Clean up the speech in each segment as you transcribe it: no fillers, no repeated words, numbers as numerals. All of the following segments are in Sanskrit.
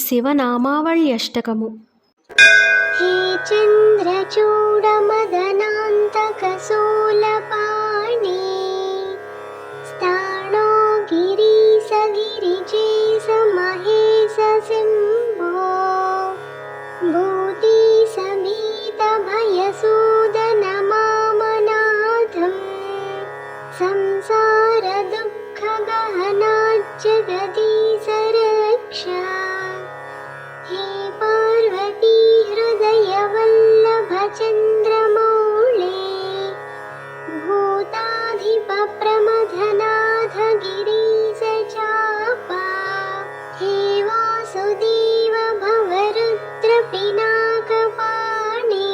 శివనామావళ్యష్టకము. हे चन्द्रचूडमदनान्तकशूलपाणि स्थाणो गिरीशगिरिजेश महेश शम्भो भूतिसमेतभयसूदनमामनाथं संसारदुःखगहनाज्जगदीश रक्षा। हे पार्वती हृदयवल्लभ चन्द्रमौळे भूताधिपप्रमथनाथ गिरीश चापा। हे वासुदेव भवरुद्र पिनाकपाणि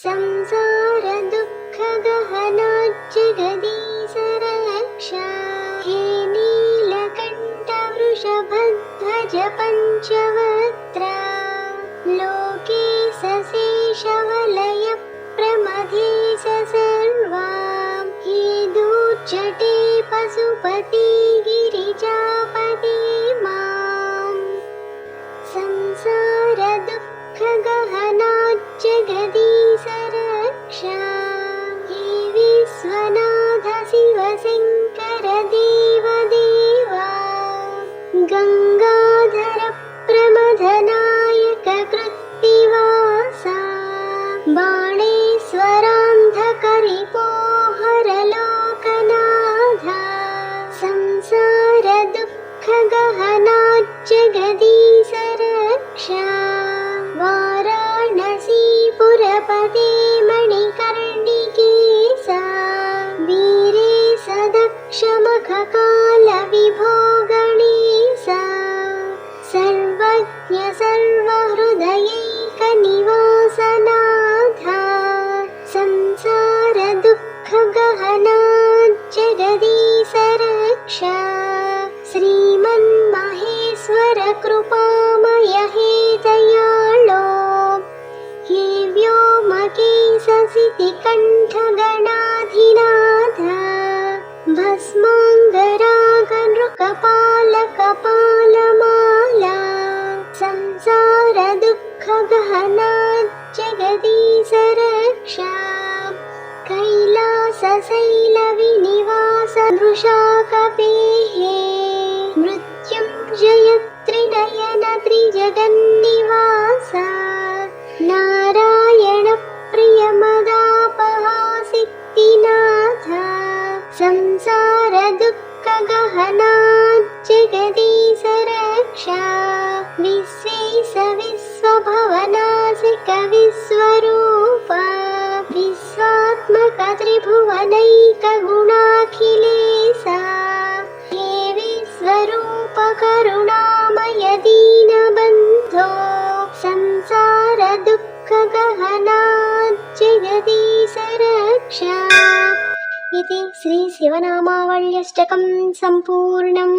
संसारदुःखगहनाज्जगदीश रक्षा। हे नीलकण्ठ वृषभध्वज पञ्चवक्त्रा लोकेश शेषवलय प्रमथेश सर्वा। हे दूर्जटे पशुपते गिरिजापते मां संसारदुःखगहनाज्जगदीश रक्षा। हे विश्वनाथ शिवशङ्कर देवदेवा गङ्गाधर प्रमथनायक कृत्तिवासा बाणेश्वरान्धकरिपोहर लोकनाथा संसारदुःखगहनाज्जगदीश रक्षा। वाराणसीपुरपते मणिकर्णिकेशा वीरेश दक्षमखकालविभो गणेशा सर्वज्ञ सर्वहृदयैकनिवासनाथा संसारदुःखगहनाज्जगदीश रक्षा। श्रीमन्महेश्वर कृपामय हे दयाळो हे व्योमकेश सितिकण्ठगणाधिनाथ भस्माङ्गरागनृकपालकपालमाला संसारदुःखगहनाज्जगदीश रक्षा। कैलासशैलविनिवास वृषाकपेः मृत्युञ्जय त्रिनयन त्रिजगन्निवासा नारायण प्रियमदापहासिक्तिनाथ संसारदुःखगहनाज्जगदीश रक्षा। विश्वेश विश्वभवनाशिक विश्वरूपा विश्वात्मक त्रिभुवनैकगुणाखिलेशा हे विश्वरूप करुणामय दीनबन्धो संसारदुःखगहनाज्जगदीश रक्षा। इति श्री शिवनामावल्यष्टकं सम्पूर्णम्।